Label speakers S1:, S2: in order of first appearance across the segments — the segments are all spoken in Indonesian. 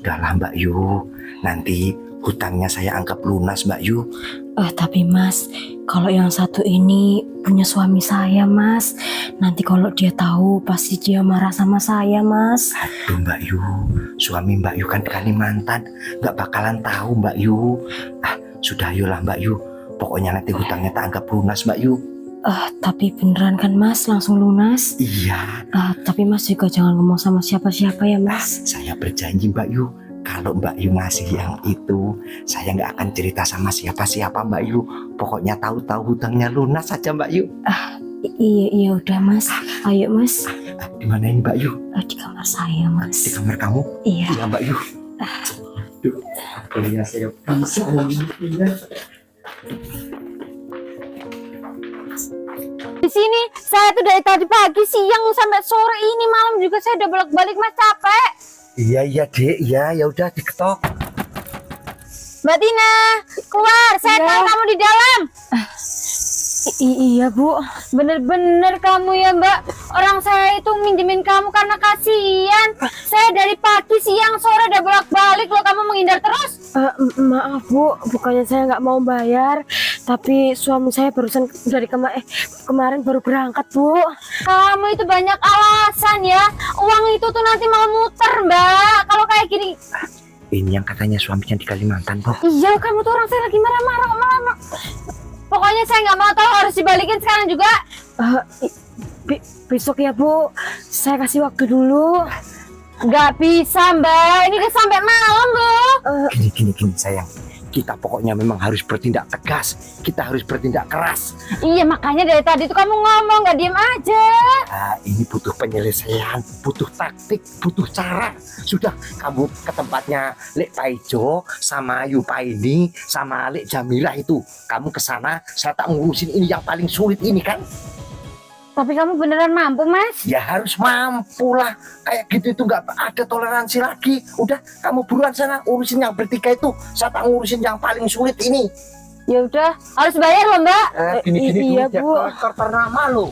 S1: sudahlah Mbak Yu, nanti hutangnya saya anggap lunas Mbak Yu.
S2: Tapi Mas, kalau yang satu ini punya suami saya Mas. Nanti kalau dia tahu pasti dia marah sama saya Mas.
S1: Aduh Mbak Yu, suami Mbak Yu kan di Kalimantan, nggak bakalan tahu Mbak Yu. Sudah ayolah Mbak Yu, pokoknya nanti hutangnya tak anggap lunas Mbak Yu.
S2: Tapi beneran kan Mas langsung lunas?
S1: Iya.
S2: Tapi Mas juga jangan ngomong sama siapa-siapa ya Mas.
S1: Saya berjanji Mbak Yu, kalau Mbak Yu ngasih yang itu, saya nggak akan cerita sama siapa-siapa Mbak Yu. Pokoknya tahu-tahu hutangnya lunas saja Mbak Yu.
S2: Iya udah Mas. Ayo Mas.
S1: Di mana ini Mbak Yu?
S2: Di kamar saya Mas.
S1: Di kamar kamu?
S2: Iya.
S1: Iya Mbak Yu. Aduh, akhirnya saya bisa ya.
S3: Di sini saya tuh dari tadi pagi, siang sampai sore ini, malam juga saya udah bolak-balik Mas, capek.
S1: Iya Dek, ya udah diketok.
S3: Mbak Tina, keluar, saya tahu kamu di dalam.
S2: Iya Bu.
S3: Bener-bener kamu ya Mbak, orang saya itu minjemin kamu karena kasihan. Saya dari pagi, siang, sore udah bolak-balik loh, kamu menghindar terus.
S2: Maaf Bu, bukannya saya nggak mau bayar, tapi suami saya barusan dari kemarin baru berangkat Bu.
S3: Kamu itu banyak alasan ya, uang itu tuh nanti mau muter Mbak, kalau kayak gini.
S1: Ini yang katanya suaminya di Kalimantan Bu.
S3: Iya, kamu tuh orang saya lagi marah-marah kok malah. Pokoknya saya nggak mau tahu, harus dibalikin sekarang juga.
S2: Besok ya Bu, saya kasih waktu dulu.
S3: Nggak bisa Mbak, ini udah sampai malam loh.
S1: Gini sayang, kita pokoknya memang harus bertindak tegas, kita harus bertindak keras.
S3: Iya, makanya dari tadi tuh kamu ngomong, nggak diem aja.
S1: Ini butuh penyelesaian, butuh taktik, butuh cara. Sudah, kamu ke tempatnya Lek Paijo sama Yupa ini sama Lek Jamila itu. Kamu ke sana, saya tak ngurusin ini yang paling sulit ini kan.
S3: Tapi kamu beneran mampu Mas?
S1: Ya harus mampu lah. Kayak gitu itu nggak ada toleransi lagi. Udah, kamu buruan sana urusin yang bertiga itu. Saya tak ngurusin yang paling sulit ini.
S3: Ya udah, harus bayar loh Mbak.
S1: Gini
S2: iya, Bu.
S1: Ternama lo.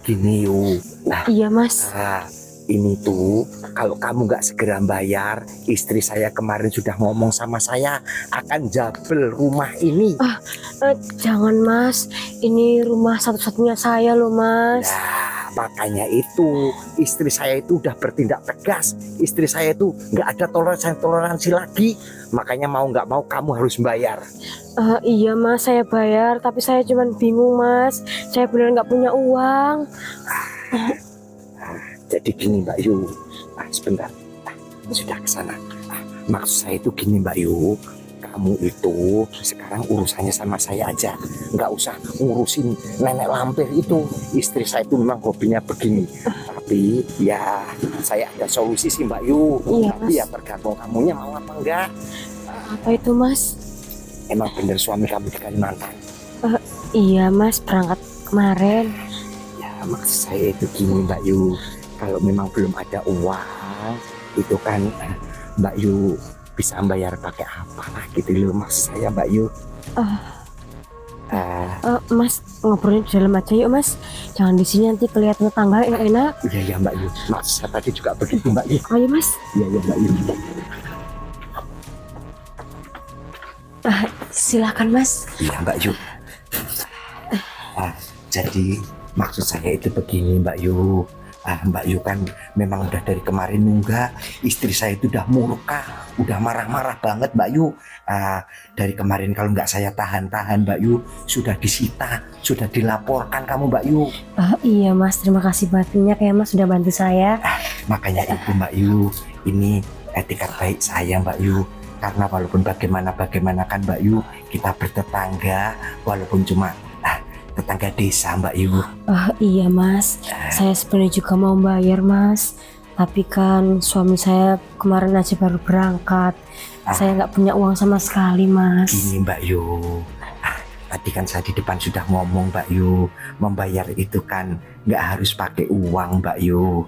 S1: Gini yuk.
S2: Iya Mas.
S1: Ini tuh kalau kamu nggak segera bayar, istri saya kemarin sudah ngomong sama saya akan jabel rumah ini.
S2: Jangan Mas, ini rumah satu-satunya saya loh Mas.
S1: Nah, makanya itu istri saya itu udah bertindak tegas. Istri saya itu nggak ada toleransi lagi. Makanya mau nggak mau kamu harus bayar.
S2: Iya Mas, saya bayar, tapi saya cuman bingung Mas. Saya benar nggak punya uang.
S1: Jadi gini Mbak Yu, sebentar, sudah ke sana. Maksud saya itu gini Mbak Yu, kamu itu sekarang urusannya sama saya aja, nggak usah ngurusin nenek lampir itu. Istri saya itu memang hobinya begini, tapi ya saya ada solusi sih Mbak Yu.
S2: Iya,
S1: Tapi
S2: Mas.
S1: ya tergantung kamunya mau apa enggak.
S2: Apa itu Mas?
S1: Emang bener suami kamu di Kalimantan?
S2: Iya Mas, berangkat kemarin.
S1: Ya maksud saya itu gini Mbak Yu, kalau memang belum ada uang itu kan Mbak Yu bisa bayar pakai apa lah gitu loh maksud saya Mbak Yu.
S2: Mas, ngobrolnya di dalam aja yuk Mas. Jangan di sini, nanti kelihatan tetangga yang enak.
S1: Iya Mbak Yu, maksud saya tadi juga begitu Mbak Yu.
S2: Ayo Mas.
S1: Iya Mbak Yu.
S2: Silakan Mas.
S1: Iya Mbak Yu. Jadi maksud saya itu begini Mbak Yu. Mbak Yu kan memang udah dari kemarin nunggak, istri saya itu udah murka, udah marah-marah banget Mbak Yu. Dari kemarin kalau nggak saya tahan-tahan Mbak Yu, sudah disita, sudah dilaporkan kamu Mbak Yu.
S2: Iya Mas, terima kasih banyak ya Mas sudah bantu saya.
S1: Makanya itu Mbak Yu, ini etikat baik saya Mbak Yu. Karena walaupun bagaimana kan Mbak Yu, kita bertetangga walaupun cuma tetangga desa Mbak Yu.
S2: Iya Mas, saya sebenarnya juga mau bayar Mas, tapi kan suami saya kemarin aja baru berangkat. Saya nggak punya uang sama sekali Mas.
S1: Gini Mbak Yu, tadi kan saya di depan sudah ngomong Mbak Yu, membayar itu kan nggak harus pakai uang Mbak Yu.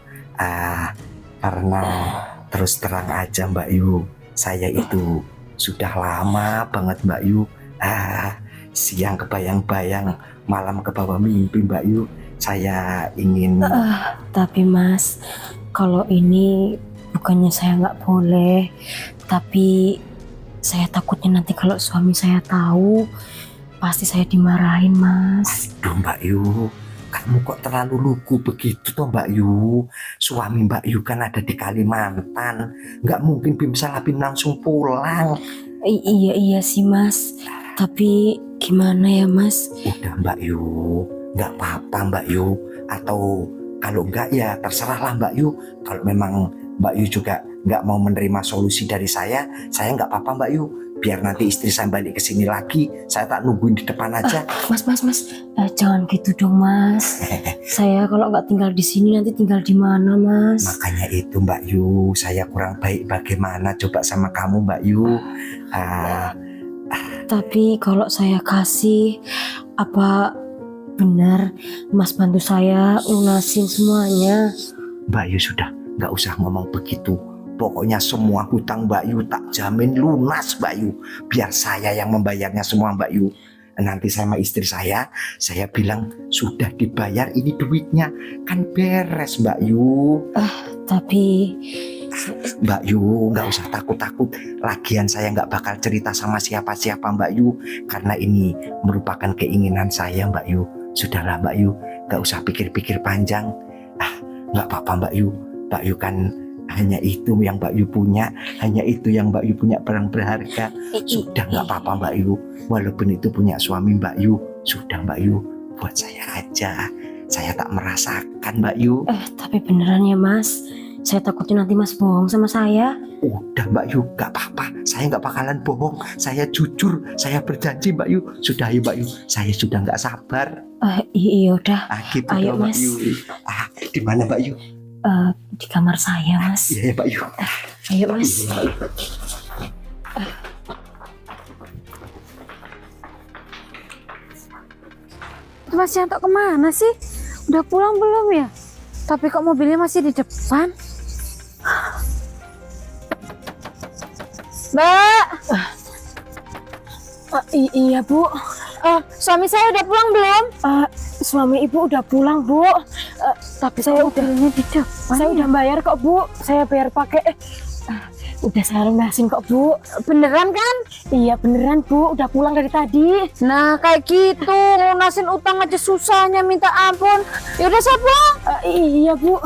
S1: Karena terus terang aja Mbak Yu, saya itu sudah lama banget Mbak Yu. Siang kebayang-bayang, malam ke bawah mimpi Mbak Yu. Saya ingin.
S2: Tapi Mas, kalau ini bukannya saya nggak boleh, tapi saya takutnya nanti kalau suami saya tahu pasti saya dimarahin, Mas.
S1: Aduh Mbak Yu, kamu kok terlalu lugu begitu toh Mbak Yu. Suami Mbak Yu kan ada di Kalimantan, nggak mungkin Bim salah Bim langsung pulang.
S2: Iya sih, Mas. Tapi gimana ya, Mas?
S1: Udah Mbak Yu, nggak apa-apa Mbak Yu. Atau kalau enggak ya terserahlah Mbak Yu. Kalau memang Mbak Yu juga nggak mau menerima solusi dari saya nggak apa-apa Mbak Yu. Biar nanti istri saya balik ke sini lagi, saya tak nungguin di depan aja.
S2: Mas, jangan gitu dong, Mas. Saya kalau nggak tinggal di sini nanti tinggal di mana, Mas?
S1: Makanya itu Mbak Yu, saya kurang baik bagaimana coba sama kamu Mbak Yu.
S2: Tapi kalau saya kasih, apa benar Mas bantu saya lunasin semuanya?
S1: Mbak Yu sudah, nggak usah ngomong begitu. Pokoknya semua hutang Mbak Yu tak jamin lunas Mbak Yu. Biar saya yang membayarnya semua Mbak Yu. Nanti sama istri saya bilang sudah dibayar ini duitnya. Kan beres Mbak Yu.
S2: Tapi
S1: Mbak Yu nggak usah takut-takut. Lagian saya nggak bakal cerita sama siapa-siapa Mbak Yu. Karena ini merupakan keinginan saya Mbak Yu. Sudahlah Mbak Yu, nggak usah pikir-pikir panjang. Nggak apa-apa Mbak Yu. Mbak Yu kan hanya itu yang Mbak Yu punya, hanya itu yang Mbak Yu punya barang berharga. Sudah nggak apa-apa Mbak Yu, walaupun itu punya suami Mbak Yu. Sudah Mbak Yu, buat saya aja. Saya tak merasakan Mbak Yu.
S2: Tapi beneran ya, Mas? Saya takutnya nanti Mas bohong sama saya.
S1: Udah Mbak Yu, nggak apa-apa. Saya nggak bakalan bohong. Saya jujur, saya berjanji Mbak Yu. Sudah ya Mbak Yu, saya sudah nggak sabar.
S2: Iya udah.
S1: Gitu
S2: Ayo,
S1: dong, Mbak
S2: Mas.
S1: Yu. Di mana Mbak Yu?
S2: Di kamar saya, Mas.
S1: Iya ya Mbak Yu.
S2: Ayo, Mas.
S3: Mas Yanto kemana sih? Udah pulang belum ya? Tapi kok mobilnya masih di depan? Mbak,
S2: Iya, Bu.
S3: suami saya udah pulang belum?
S2: Suami Ibu udah pulang, Bu. Tapi saya
S3: Mobilnya di depan.
S2: saya udah bayar kok, Bu. Saya bayar pakai udah saya lunasin kok, Bu.
S3: Beneran kan?
S2: Iya, beneran, Bu. Udah pulang dari tadi.
S3: Nah kayak gitu, lunasin utang aja susahnya minta ampun. Yaudah saya pulang.
S2: Iya, Bu.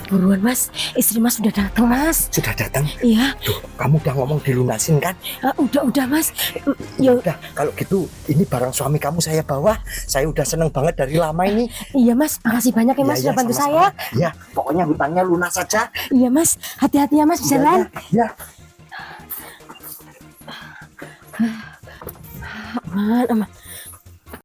S2: Buruan, Mas. Istri Mas udah datang, Mas.
S1: Sudah datang?
S2: Iya.
S1: Tuh, kamu udah ngomong dilunasin kan?
S2: Udah, Mas.
S1: Ya udah, kalau gitu ini barang suami kamu saya bawa. Saya udah seneng banget dari lama ini.
S2: Iya, Mas. Makasih banyak ya, Mas,
S1: Iya,
S2: sudah bantu
S1: sama-sama.
S2: saya.
S1: Ya, pokoknya hutangnya lunas saja.
S2: Iya, Mas. Hati-hati ya, Mas, di jalan.
S1: Ya.
S2: Aman.